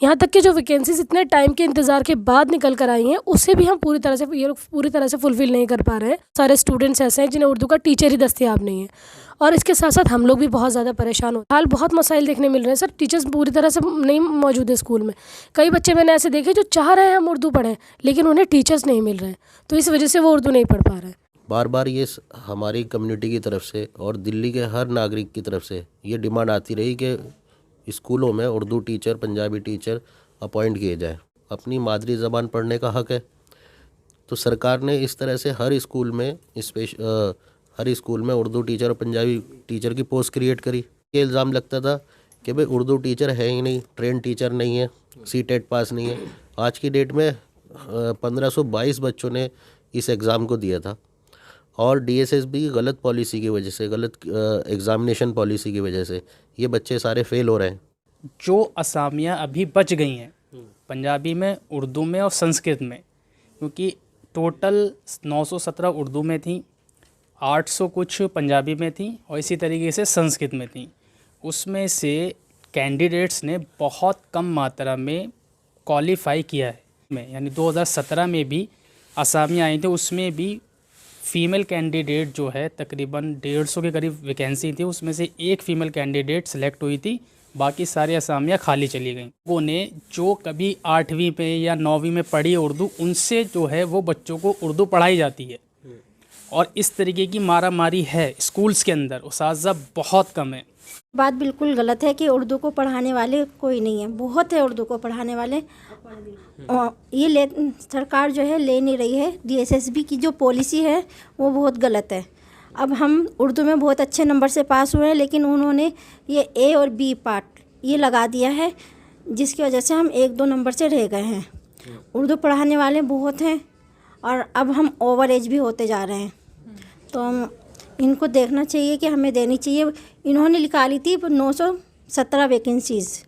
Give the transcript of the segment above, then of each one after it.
यहाँ तक कि जो वैकेंसीज इतने टाइम के इंतज़ार के बाद निकल कर आई हैं, उसे भी हम ये लोग पूरी तरह से फुलफ़िल नहीं कर पा रहे हैं। सारे स्टूडेंट्स ऐसे हैं जिन्हें उर्दू का टीचर ही दस्तयाब नहीं है, और इसके साथ साथ हम लोग भी बहुत ज़्यादा परेशान हो। हाल बहुत मसाइल देखने मिल रहे हैं सर, टीचर्स पूरी तरह से नहीं मौजूद है स्कूल में। कई बच्चे मैंने ऐसे देखे जो चाह रहे हैं हम उर्दू पढ़ें, लेकिन उन्हें टीचर्स नहीं मिल रहे हैं, तो इस वजह से वो उर्दू नहीं पढ़ पा रहे हैं। बार बार ये हमारी कम्युनिटी की तरफ से और दिल्ली के हर नागरिक की तरफ से ये डिमांड आती रही कि स्कूलों में Urdu teacher, Punjabi teacher appoint किए जाए। अपनी मादरी ज़बान पढ़ने का हक़ है, तो सरकार ने इस तरह से हर स्कूल में उर्दू टीचर और पंजाबी टीचर की पोस्ट क्रिएट करी। ये इल्ज़ाम लगता था कि भाई उर्दू टीचर है ही नहीं, ट्रेन टीचर नहीं है, सीटेट पास नहीं है। आज की डेट में 1522 बच्चों ने इस एग्ज़ाम को दिया था, और डीएसएसबी की गलत पॉलिसी की वजह से, गलत एग्ज़ामिनेशन पॉलिसी की वजह से ये बच्चे सारे फेल हो रहे हैं। जो असामियाँ अभी बच गई हैं पंजाबी में, उर्दू में और संस्कृत में, क्योंकि टोटल 917 उर्दू में थी, 800 कुछ पंजाबी में थी और इसी तरीके से संस्कृत में थी। उसमें से कैंडिडेट्स ने बहुत कम मात्रा में क्वालिफाई किया है। यानी 2017 में भी असामियाँ आई थी, उसमें भी फ़ीमेल कैंडिडेट जो है तकरीबन 150 के करीब वैकेंसी थी, उसमें से एक फ़ीमेल कैंडिडेट सेलेक्ट हुई थी, बाकी सारी असामियाँ खाली चली गईं। लोगों ने जो कभी 8वीं पे या 9वीं में पढ़ी उर्दू, उनसे जो है वो बच्चों को उर्दू पढ़ाई जाती है, और इस तरीके की मारामारी है स्कूल्स के अंदर, उस्ताज़ बहुत कम है। बात बिल्कुल गलत है कि उर्दू को पढ़ाने वाले कोई नहीं है, बहुत है उर्दू को पढ़ाने वाले। ये सरकार जो है ले नहीं रही है। डीएसएसबी की जो पॉलिसी है वो बहुत गलत है। अब हम उर्दू में बहुत अच्छे नंबर से पास हुए हैं, लेकिन उन्होंने ये ए और बी पार्ट ये लगा दिया है, जिसकी वजह से हम 1-2 नंबर से रह गए हैं। उर्दू पढ़ाने वाले बहुत हैं, और अब हम ओवर एज भी होते जा रहे हैं, तो हम इनको देखना चाहिए कि हमें देनी चाहिए। इन्होंने निकाली थी 917 वैकेंसीज़,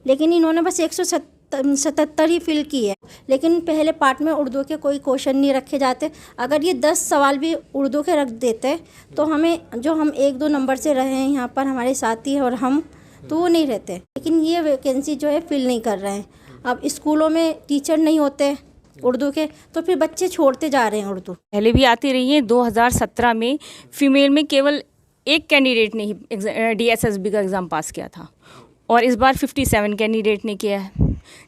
लेकिन इन्होंने बस 177 ही फिल की है। लेकिन पहले पार्ट में उर्दू के कोई क्वेश्चन नहीं रखे जाते। अगर ये 10 सवाल भी उर्दू के रख देते तो हमें, जो हम 1-2 नंबर से रहे हैं यहाँ पर, हमारे साथी और हम, तो वो नहीं रहते। लेकिन ये वैकेंसी जो है फिल नहीं कर रहे हैं। अब स्कूलों में टीचर नहीं होते उर्दू के, तो फिर बच्चे छोड़ते जा रहे हैं उर्दू। पहले भी आती रही है। 2017 में फ़ीमेल में केवल एक कैंडिडेट ने ही डीएसएसबी का एग्ज़ाम पास किया था, और इस बार 57 कैंडिडेट ने किया है,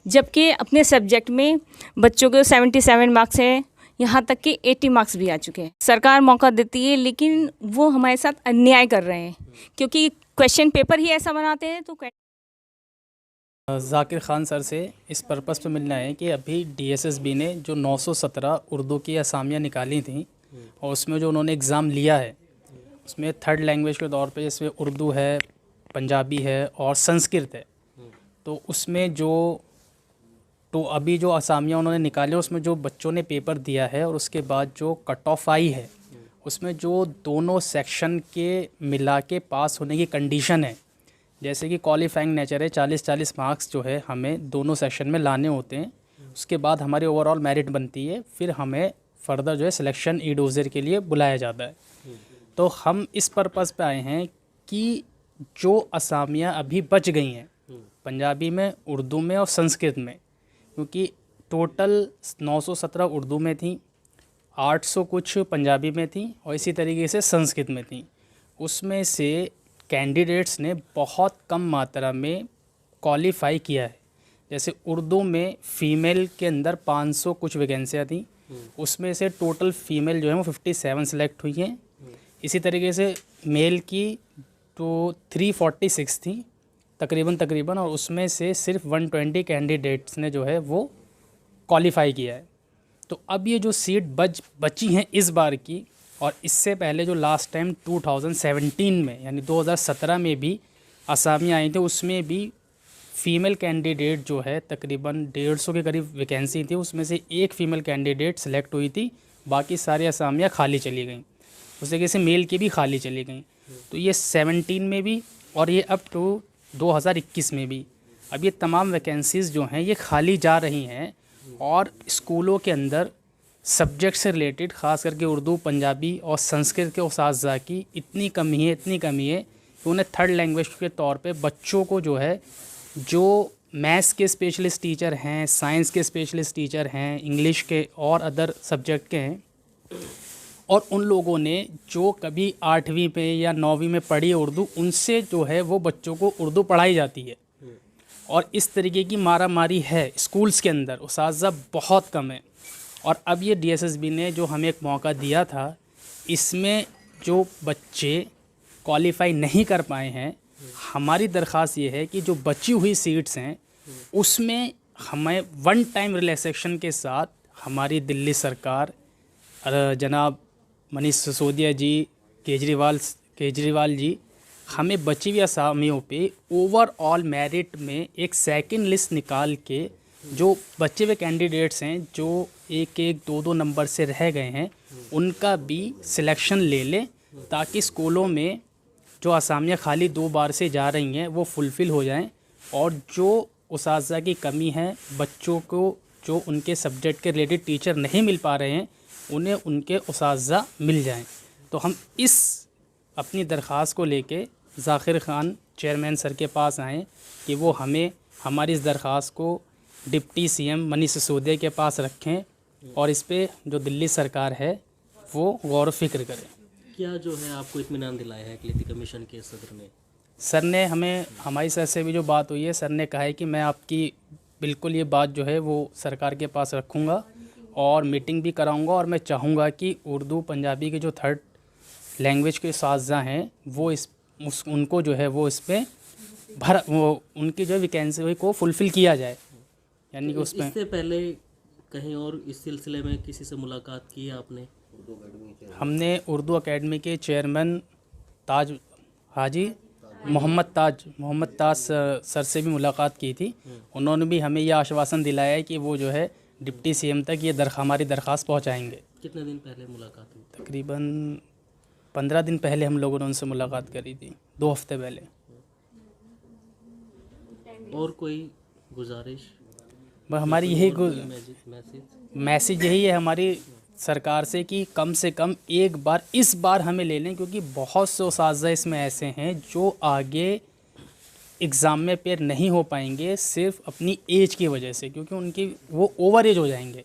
जबकि अपने सब्जेक्ट में बच्चों के 77 मार्क्स हैं, यहाँ तक कि 80 मार्क्स भी आ चुके हैं। सरकार मौका देती है, लेकिन वो हमारे साथ अन्याय कर रहे हैं, क्योंकि क्वेश्चन पेपर ही ऐसा बनाते हैं। तो ज़ाकिर ख़ान सर से इस पर्पस पे मिलना है कि अभी डीएसएसबी ने जो 917 उर्दू की असामियाँ निकाली थी, और उसमें जो उन्होंने एग्ज़ाम लिया है, उसमें 3rd लैंग्वेज के तौर पे इसमें उर्दू है, पंजाबी है और संस्कृत है। तो उसमें तो अभी जो असामियाँ उन्होंने निकाली, उसमें जो बच्चों ने पेपर दिया है और उसके बाद जो कट ऑफ आई है, उसमें जो दोनों सेक्शन के मिला के पास होने की कंडीशन है, जैसे कि क्वालिफाइंग नेचर है, 40-40 मार्क्स जो है हमें दोनों सेक्शन में लाने होते हैं। उसके बाद हमारी ओवरऑल मेरिट बनती है, फिर हमें फर्दर जो है सिलेक्शन ई-डोज़र के लिए बुलाया जाता है। तो हम इस पर्पस पे आए हैं कि जो असामियाँ अभी बच गई हैं पंजाबी में, उर्दू में और संस्कृत में, क्योंकि टोटल 917 उर्दू में थी, 800 कुछ पंजाबी में थी और इसी तरीके से संस्कृत में थी। उसमें से कैंडिडेट्स ने बहुत कम मात्रा में क्वालिफाई किया है। जैसे उर्दू में फ़ीमेल के अंदर 500 कुछ वैकेंसियाँ थी, उसमें से टोटल फ़ीमेल जो है वो 57 सेलेक्ट हुई हैं। इसी तरीके से मेल की तो 346 थी तकरीबन, और उसमें से सिर्फ 120 कैंडिडेट्स ने जो है वो क्वालिफाई किया है। तो अब ये जो सीट बची हैं इस बार की, और इससे पहले जो लास्ट टाइम 2017 में यानी 2017 में भी असामियाँ आई थी, उसमें भी फ़ीमेल कैंडिडेट जो है तकरीबन 150 के करीब वैकेंसी थी, उसमें से एक फ़ीमेल कैंडिडेट सेलेक्ट हुई थी, बाकी सारी असामियाँ खाली चली गईं। उस तरीके से मेल की भी खाली चली गईं। तो ये 17 में भी और ये अप टू 2021 में भी अब ये तमाम वैकेंसीज़ जो हैं ये खाली जा रही हैं, और स्कूलों के अंदर सब्जेक्ट से रिलेटेड ख़ास करके उर्दू, पंजाबी और संस्कृत के उस्ताज़ा की इतनी कमी है कि उन्हें 3rd लैंग्वेज के तौर पे बच्चों को जो है जो मैथ्स के स्पेशलिस्ट टीचर हैं, साइंस के स्पेशलिस्ट टीचर हैं, इंग्लिश के और अदर सब्जेक्ट के हैं, और उन लोगों ने जो कभी 8वीं पे या 9वीं में पढ़ी है उर्दू, उनसे जो है वो बच्चों को उर्दू पढ़ाई जाती है। और इस तरीके की मारा मारी है स्कूल्स के अंदर, उस्ताज़ा बहुत कम है। और अब ये DSSB ने जो हमें एक मौका दिया था, इसमें जो बच्चे क्वालिफाई नहीं कर पाए हैं, हमारी दरख्वास्त ये है कि जो बची हुई सीट्स हैं उसमें हमें वन टाइम रिलैक्सेशन के साथ हमारी दिल्ली सरकार, जनाब मनीष सिसोदिया जी, केजरीवाल जी, हमें बची हुई असामियों पे ओवरऑल मेरिट में एक सेकंड लिस्ट निकाल के जो बचे हुए कैंडिडेट्स हैं जो 1-1, 2-2 नंबर से रह गए हैं, उनका भी सिलेक्शन ले लें, ताकि स्कूलों में जो असामियाँ खाली 2 बार से जा रही हैं वो फुलफ़िल हो जाएं, और जो उस्ताज़ा की कमी है, बच्चों को जो उनके सब्जेक्ट के रिलेटेड टीचर नहीं मिल पा रहे हैं, उन्हें उनके उस्ताज़ा मिल जाएं। तो हम इस अपनी दरख्वास्त को लेके ज़ाकिर ख़ान चेयरमैन सर के पास आए कि वो हमें हमारी इस दरख्वास्त को डिप्टी CM मनीष सिसोदिया के पास रखें, और इस पे जो दिल्ली सरकार है वो गौर व फिक्र करें। क्या जो है आपको इत्मीनान दिलाया है अक़लियती कमीशन के सदर ने? सर ने हमें, हमारी सर से भी जो बात हुई है, सर ने कहा है कि मैं आपकी बिल्कुल ये बात जो है वो सरकार के पास रखूँगा और मीटिंग भी कराऊँगा, और मैं चाहूँगा कि उर्दू पंजाबी के जो 3rd लैंग्वेज के उस्ताज़ा हैं वो उनको जो है वो इस पर वो उनकी जो वैकेंसी को फुलफ़िल किया जाए, यानी कि उसमें। इससे पहले कहीं और इस सिलसिले में किसी से मुलाकात की है आपने? हमने उर्दू अकेडमी के चेयरमैन ताज हाजी मोहम्मद ताज सर से भी मुलाकात की थी। उन्होंने भी हमें यह आश्वासन दिलाया है कि वो जो है डिप्टी CM तक ये हमारी दरख्वास्त पहुंचाएंगे। कितने दिन पहले मुलाकात हुई? तकरीबन 15 दिन पहले हम लोगों ने उनसे मुलाकात करी थी, 2 हफ्ते पहले। और कोई गुजारिश? हमारी यही मैसेज यही है हमारी सरकार से कि कम से कम एक बार इस बार हमें ले लें, क्योंकि बहुत से उस्ताज़ा इसमें ऐसे हैं जो आगे एग्ज़ाम में पेयर नहीं हो पाएंगे सिर्फ अपनी एज की वजह से, क्योंकि उनकी वो ओवर एज हो जाएंगे,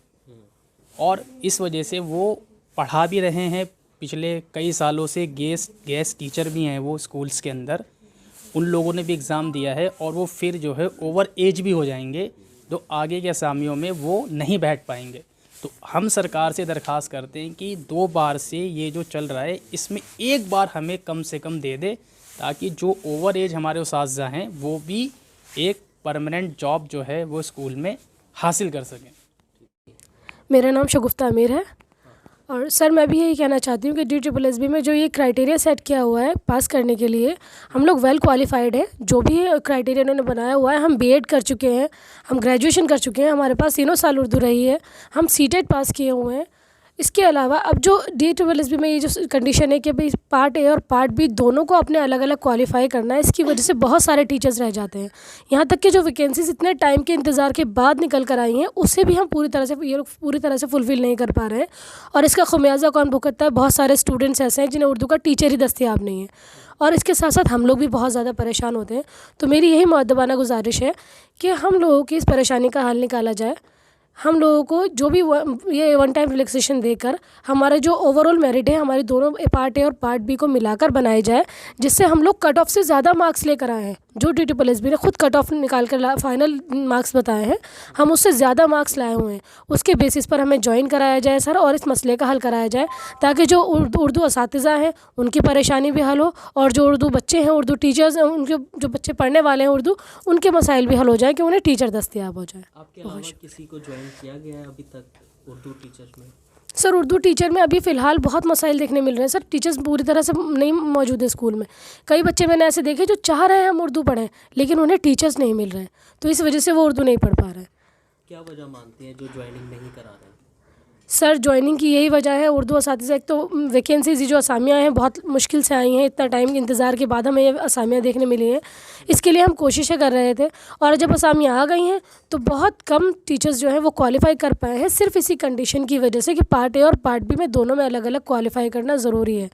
और इस वजह से वो पढ़ा भी रहे हैं पिछले कई सालों से, गेस्ट टीचर भी हैं वो स्कूल्स के अंदर, उन लोगों ने भी एग्ज़ाम दिया है, और वो फिर जो है ओवर एज भी हो जाएंगे, तो आगे के असामियों में वो नहीं बैठ पाएंगे। तो हम सरकार से दरख्वास्त करते हैं कि 2 बार से ये जो चल रहा है इसमें एक बार हमें कम से कम दे दे, ताकि जो ओवर एज हमारे उस्ताज़ा हैं वो भी एक परमानेंट जॉब जो है वो स्कूल में हासिल कर सकें। मेरा नाम शगुफ्ता अमीर है, और सर मैं भी यही कहना चाहती हूँ कि DSSB में जो ये क्राइटेरिया सेट किया हुआ है पास करने के लिए, हम लोग वेल क्वालिफाइड है। जो भी क्राइटेरिया उन्होंने बनाया हुआ है, हम B.Ed कर चुके हैं, हम ग्रेजुएशन कर चुके हैं, हमारे पास 3 साल उर्दू रही है, हम C.TET पास किए हुए हैं। इसके अलावा अब जो DSSB में ये जो कंडीशन है कि भाई पार्ट A और पार्ट B दोनों को अपने अलग अलग क्वालिफाई करना है, इसकी वजह से बहुत सारे टीचर्स रह जाते हैं। यहाँ तक कि जो वैकेंसीज इतने टाइम के इंतज़ार के बाद निकल कर आई हैं, उससे भी हम पूरी तरह से फुलफ़िल नहीं कर पा रहे हैं, और इसका ख़मियाज़ा कौन भुगतता है? बहुत सारे स्टूडेंट्स ऐसे हैं जिन्हें उर्दू का टीचर ही दस्तयाब नहीं है, और इसके साथ साथ हम लोग भी बहुत ज़्यादा परेशान होते हैं। तो मेरी यही मुअद्दबाना गुजारिश है कि हम लोगों की इस परेशानी का हल निकाला जाए। हम लोगों को जो भी ये 1 टाइम रिलैक्सेशन देकर हमारा जो ओवरऑल मेरिट है, हमारी दोनों पार्ट A और पार्ट B को मिलाकर बनाए जाए, जिससे हम लोग कट ऑफ से ज़्यादा मार्क्स लेकर आए हैं। जो DSSB ने खुद कट ऑफ निकाल कर फाइनल मार्क्स बताए हैं, हम उससे ज़्यादा मार्क्स लाए हुए हैं। उसके बेसिस पर हमें ज्वाइन कराया जाए सर, और इस मसले का हल कराया जाए, ताकि जो उर्दू असातिज़ा हैं उनकी परेशानी भी हल हो, और जो उर्दू बच्चे हैं, उर्दू टीचर्स हैं, उनके जो बच्चे पढ़ने वाले हैं उर्दू, उनके मसाइल भी हल हो जाए कि उन्हें टीचर दस्तयाब हो जाए। आपके अलावा किसी को ज्वाइन किया गया है अभी तक उर्दू टीचर्स में? सर उर्दू टीचर में अभी फ़िलहाल बहुत मसाइल देखने मिल रहे हैं सर। टीचर्स पूरी तरह से नहीं मौजूद है स्कूल में। कई बच्चे मैंने ऐसे देखे जो चाह रहे हैं हम उर्दू पढ़ें, लेकिन उन्हें टीचर्स नहीं मिल रहे हैं, तो इस वजह से वो उर्दू नहीं पढ़ पा रहे हैं। क्या वजह मानते हैं जो ज्वाइनिंग नहीं करा रहे हैं? सर ज्वाइनिंग की यही वजह है, उर्दू असातिज़ा, एक तो वैकेंसीज जो असामियाँ हैं बहुत मुश्किल से आई हैं, इतना टाइम के इंतज़ार के बाद हमें ये असामियाँ देखने मिली हैं। इसके लिए हम कोशिशें कर रहे थे, और जब असामियाँ आ गई हैं तो बहुत कम टीचर्स जो हैं वो क्वालिफ़ाई कर पाए हैं, सिर्फ इसी कंडीशन की वजह से कि पार्ट A और पार्ट B में दोनों में अलग अलग क्वालिफ़ाई करना ज़रूरी है।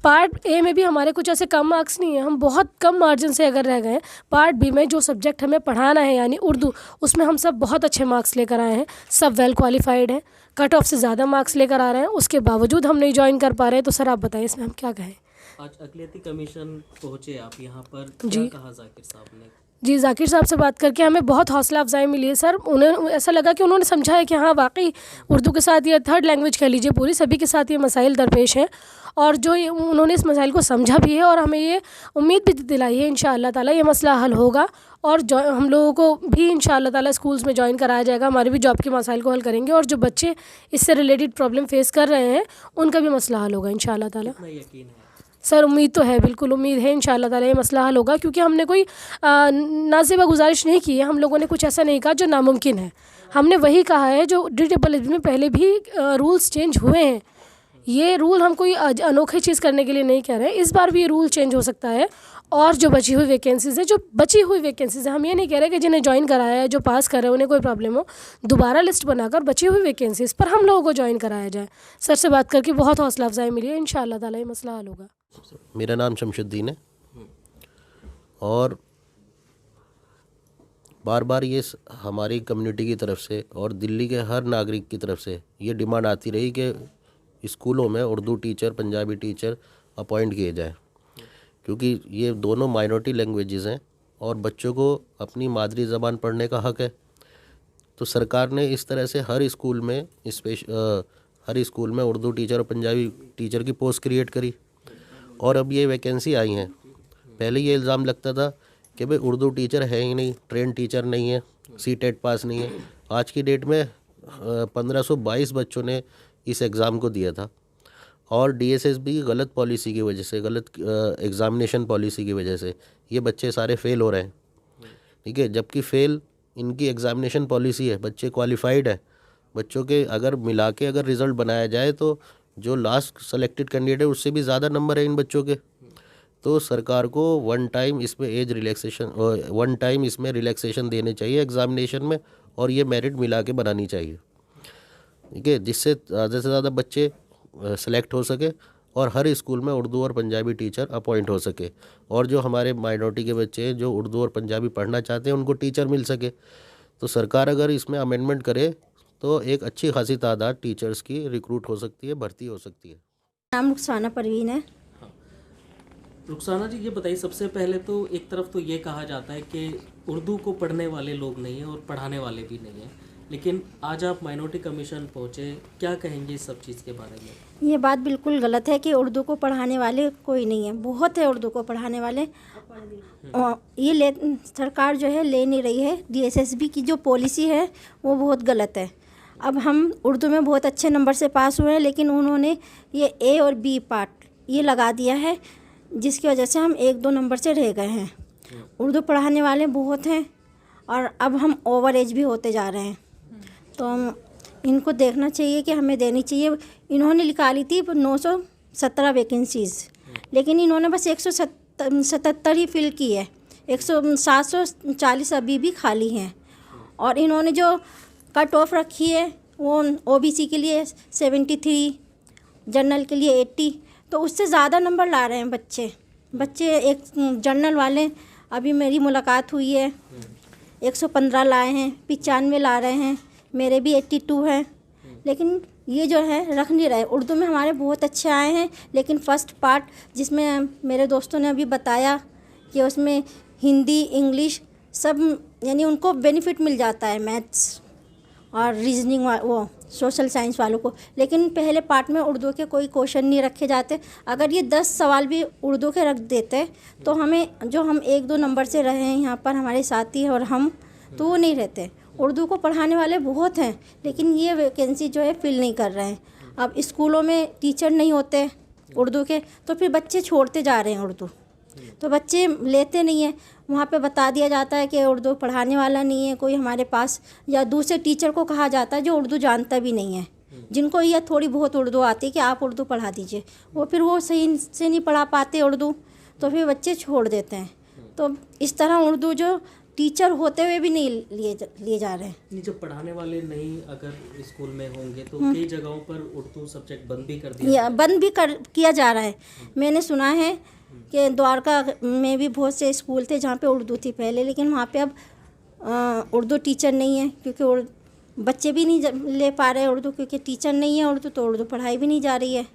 पार्ट ए में भी हमारे कुछ ऐसे कम मार्क्स नहीं है, हम बहुत कम मार्जिन से अगर रह गए। पार्ट बी में जो सब्जेक्ट हमें पढ़ाना है यानी उर्दू, उसमें हम सब बहुत अच्छे मार्क्स लेकर आए हैं, सब वेल क्वालिफाइड हैं, कट ऑफ से ज़्यादा मार्क्स लेकर आ रहे हैं, उसके बावजूद हम नहीं ज्वाइन कर पा रहे हैं। तो सर आप बताएं इसमें हम क्या कहें। आज अकलियती कमीशन पहुंचे आप यहाँ पर, जी। क्या कहा जाकिर साहब ने? जी, जाकिर साहब से बात करके हमें बहुत हौसला अफजाई मिली है सर। उन्हें ऐसा लगा कि उन्होंने समझा है कि हाँ वाकई उर्दू के साथ ये थर्ड लैंग्वेज कह लीजिए पूरी सभी के साथ ये मसाइल दरपेश हैं, और जो उन्होंने इस मसाइल को समझा भी है और हमें ये उम्मीद भी दिलाई है इंशाअल्लाह ताला ये मसला हल होगा। और जो हम लोगों को भी इंशाअल्लाह ताला स्कूल्स में ज्वाइन कराया जाएगा, हमारे भी जॉब के मसाइल को हल करेंगे, और जो बच्चे इससे रिलेटेड प्रॉब्लम फेस कर रहे हैं उनका भी मसला हल होगा इंशाअल्लाह ताला। कितना यकीन है? सर उम्मीद तो है, बिल्कुल उम्मीद है इंशाअल्लाह ताला ये मसला हल होगा, क्योंकि हमने कोई नाज़िबा गुजारिश नहीं की है, हम लोगों ने कुछ ऐसा नहीं कहा जो नामुमकिन है। हमने वही कहा है जो DSSB में पहले भी रूल्स चेंज हुए हैं। ये रूल हम कोई अनोखी चीज़ करने के लिए नहीं कह रहे हैं, इस बार भी ये रूल चेंज हो सकता है। और जो बची हुई वैकेंसीज़ है, हम ये नहीं कह रहे कि जिन्हें ज्वाइन कराया है, जो पास कर रहे हैं उन्हें कोई प्रॉब्लम हो, दोबारा लिस्ट बनाकर बची हुई वैकेंसीज़ पर हम लोगों को ज्वाइन कराया जाए। सर से बात करके बहुत हौसला अफजाई मिली है, इंशाअल्लाह ताला ये मसला हल होगा। मेरा नाम शमशुद्दीन है, और बार बार ये हमारी कम्युनिटी की तरफ से और दिल्ली के हर नागरिक की तरफ से ये डिमांड आती रही कि स्कूलों में Urdu teacher, Punjabi teacher appoint किए जाए, क्योंकि ये दोनों माइनॉरिटी लैंग्वेजेस हैं और बच्चों को अपनी मादरी ज़बान पढ़ने का हक़ है। तो सरकार ने इस तरह से हर स्कूल में उर्दू टीचर और पंजाबी टीचर की पोस्ट क्रिएट करी, और अब ये वैकेंसी आई हैं। पहले ये इल्ज़ाम लगता था कि भाई उर्दू टीचर है ही नहीं, ट्रेन टीचर नहीं है, CTET पास नहीं है। आज की डेट में 1522 बच्चों ने इस एग्ज़ाम को दिया था, और DSSB की गलत पॉलिसी की वजह से, गलत एग्ज़ामिनेशन पॉलिसी की वजह से ये बच्चे सारे फ़ेल हो रहे हैं। ठीक है, जबकि फ़ेल इनकी एग्ज़ामिनेशन पॉलिसी है, बच्चे क्वालिफाइड है, बच्चों के अगर मिला के अगर रिज़ल्ट बनाया जाए तो जो लास्ट सेलेक्टेड कैंडिडेट है उससे भी ज़्यादा नंबर है इन बच्चों के। तो सरकार को वन टाइम इसमें रिलैक्सेशन देने चाहिए एग्ज़ामिनेशन में, और ये मेरिट मिला के बनानी चाहिए। ठीक है, जिससे ज़्यादा से ज़्यादा बच्चे सेलेक्ट हो सके और हर स्कूल में उर्दू और पंजाबी टीचर अपॉइंट हो सके, और जो हमारे माइनॉरिटी के बच्चे हैं जो उर्दू और पंजाबी पढ़ना चाहते हैं उनको टीचर मिल सके। तो सरकार अगर इसमें अमेंडमेंट करे तो एक अच्छी खासी तादाद टीचर्स की रिक्रूट हो सकती है, भर्ती हो सकती है। नाम रुखसाना परवीन है। रुखसाना जी, ये बताइए, सबसे पहले तो एक तरफ तो ये कहा जाता है कि उर्दू को पढ़ने वाले लोग नहीं हैं और पढ़ाने वाले भी नहीं हैं, लेकिन आज आप माइनॉरिटी कमीशन पहुँचे, क्या कहेंगे इस सब चीज़ के बारे में? ये बात बिल्कुल गलत है कि उर्दू को पढ़ाने वाले कोई नहीं है, बहुत है उर्दू को पढ़ाने वाले। और ये सरकार जो है ले नहीं रही है। DSSB की जो पॉलिसी है वो बहुत गलत है। अब हम उर्दू में बहुत अच्छे नंबर से पास हुए हैं, लेकिन उन्होंने ये A और B पार्ट ये लगा दिया है, जिसकी वजह से हम 1-2 नंबर से रह गए हैं। उर्दू पढ़ाने वाले बहुत हैं, और अब हम ओवर एज भी होते जा रहे हैं, तो इनको देखना चाहिए कि हमें देनी चाहिए। इन्होंने निकाली थी 917 वैकेंसीज़, लेकिन इन्होंने बस 177 ही फिल की है, 740 अभी भी खाली हैं। और इन्होंने जो कट ऑफ रखी है वो OBC के लिए 73, जनरल के लिए 80, तो उससे ज़्यादा नंबर ला रहे हैं बच्चे। एक जनरल वाले, अभी मेरी मुलाकात हुई है, 115 लाए हैं, 95 ला रहे हैं, मेरे भी 82 हैं, लेकिन ये जो है रख नहीं रहे। उर्दू में हमारे बहुत अच्छे आए हैं, लेकिन फ़र्स्ट पार्ट जिसमें मेरे दोस्तों ने अभी बताया कि उसमें हिंदी, इंग्लिश सब, यानी उनको बेनिफिट मिल जाता है, मैथ्स और रीजनिंग वो सोशल साइंस वालों को, लेकिन पहले पार्ट में उर्दू के कोई क्वेश्चन नहीं रखे जाते। अगर ये 10 सवाल भी उर्दू के रख देते तो हमें, जो हम 1-2 नंबर से रहे हैं यहाँ पर हमारे साथी और हम, तो वो नहीं रहते। उर्दू को पढ़ाने वाले बहुत हैं, लेकिन ये वैकेंसी जो है फिल नहीं कर रहे हैं। अब स्कूलों में टीचर नहीं होते उर्दू के, तो फिर बच्चे छोड़ते जा रहे हैं उर्दू, तो बच्चे लेते नहीं हैं। वहाँ पे बता दिया जाता है कि उर्दू पढ़ाने वाला नहीं है कोई हमारे पास, या दूसरे टीचर को कहा जाता है जो उर्दू जानता भी नहीं है, जिनको यह थोड़ी बहुत उर्दू आती है कि आप उर्दू पढ़ा दीजिए, वो फिर वो सही से नहीं पढ़ा पाते उर्दू, तो फिर बच्चे छोड़ देते हैं। तो इस तरह उर्दू जो टीचर होते हुए भी नहीं लिए जा रहे हैं। नहीं, जब पढ़ाने वाले नहीं अगर स्कूल में होंगे तो कई जगहों पर उर्दू सब्जेक्ट बंद भी कर दिया बंद भी किया जा रहा है। मैंने सुना है कि द्वारका में भी बहुत से स्कूल थे जहाँ पे उर्दू थी पहले, लेकिन वहाँ पे अब उर्दू टीचर नहीं है, क्योंकि बच्चे भी नहीं ले पा रहे उर्दू, क्योंकि टीचर नहीं है उर्दू, तो उर्दू पढ़ाई भी नहीं जा रही है।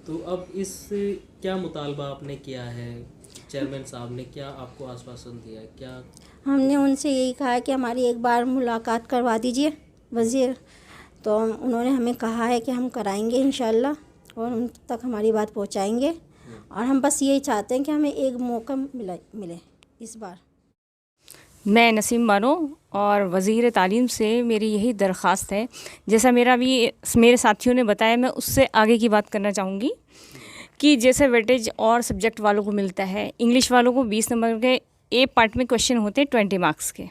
तो अब इस क्या मुतालबा आपने किया है? चेयरमैन साहब ने क्या आपको आश्वासन दिया है? क्या हमने उनसे यही कहा है कि हमारी एक बार मुलाकात करवा दीजिए वज़ीर, तो उन्होंने हमें कहा है कि हम कराएंगे इंशाल्लाह, और उन तक हमारी बात पहुंचाएंगे। और हम बस यही चाहते हैं कि हमें एक मौका मिले इस बार। मैं नसीम बानो और वज़ीर तालीम से मेरी यही दरख्वास्त है, जैसा मेरे साथियों ने बताया, मैं उससे आगे की बात करना चाहूँगी कि जैसे वेटेज और सब्जेक्ट वालों को मिलता है, इंग्लिश वालों को 20 नंबर के ए पार्ट में क्वेश्चन होते हैं 20 मार्क्स के,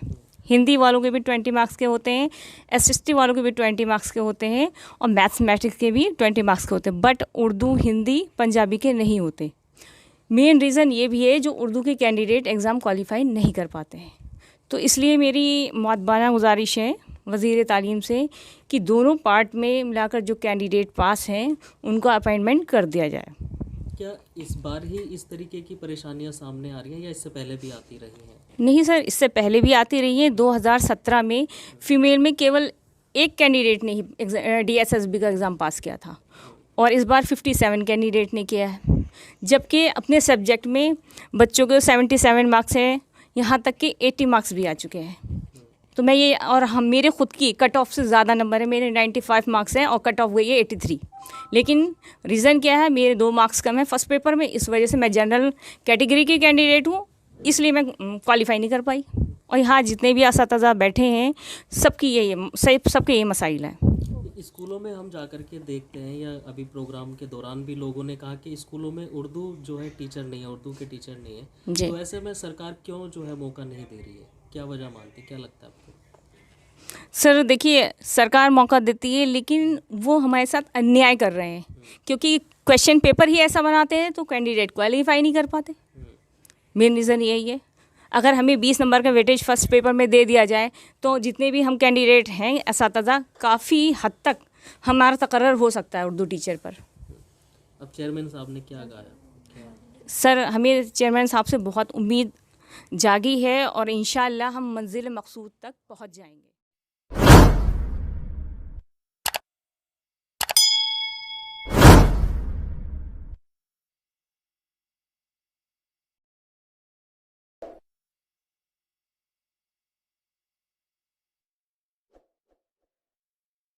हिंदी वालों के भी 20 मार्क्स के होते हैं, एसएसटी वालों के भी 20 मार्क्स के होते हैं, और मैथमेटिक्स के भी 20 मार्क्स के होते हैं, बट उर्दू, हिंदी, पंजाबी के नहीं होते। मेन रीज़न ये भी है जो उर्दू के कैंडिडेट एग्ज़ाम क्वालिफाई नहीं कर पाते हैं। तो इसलिए मेरी मुअद्दबाना गुजारिश है वज़ीर तालीम से कि दोनों पार्ट में मिलाकर जो कैंडिडेट पास हैं उनको अपॉइंटमेंट कर दिया जाए। क्या इस बार ही इस तरीके की परेशानियां सामने आ रही हैं या इससे पहले भी आती रही हैं? नहीं सर, इससे पहले भी आती रही है। 2017 में फ़ीमेल में केवल एक कैंडिडेट ने ही DSSB का एग्ज़ाम पास किया था, और इस बार 57 कैंडिडेट ने किया है, जबकि अपने सब्जेक्ट में बच्चों के 77 मार्क्स हैं, यहाँ तक कि 80 मार्क्स भी आ चुके हैं। तो मैं ये, और मेरे ख़ुद की कट ऑफ से ज़्यादा नंबर है, मेरे 95 मार्क्स हैं और कट ऑफ गई है 83। लेकिन रीज़न क्या है, मेरे 2 मार्क्स कम है फर्स्ट पेपर में, इस वजह से मैं जनरल कैटेगरी की कैंडिडेट हूँ, इसलिए मैं क्वालिफाई नहीं कर पाई। और यहाँ जितने भी इस्तिज़ा बैठे हैं सबके ये मसाइल हैं। स्कूलों में हम जाकर के देखते हैं, या अभी प्रोग्राम के दौरान भी लोगों ने कहा कि स्कूलों में उर्दू जो है टीचर नहीं है, उर्दू के टीचर नहीं है, तो ऐसे में सरकार क्यों जो है मौका नहीं दे रही है? क्या वजह मानती, क्या लगता है आपको? सर देखिए, सरकार मौका देती है, लेकिन वो हमारे साथ अन्याय कर रहे हैं, क्योंकि क्वेश्चन पेपर ही ऐसा बनाते हैं तो कैंडिडेट क्वालिफाई नहीं कर पाते। मेन रीज़न यही है। अगर हमें 20 नंबर का वेटेज फर्स्ट पेपर में दे दिया जाए तो जितने भी हम कैंडिडेट हैं इस्तिज़ा, काफ़ी हद तक हमारा तकर्रर हो सकता है उर्दू टीचर पर। अब चेयरमैन साहब ने क्या कहा? सर हमें चेयरमैन साहब से बहुत उम्मीद जागी है, और इंशाअल्लाह हम मंजिल मकसूद तक पहुंच जाएंगे।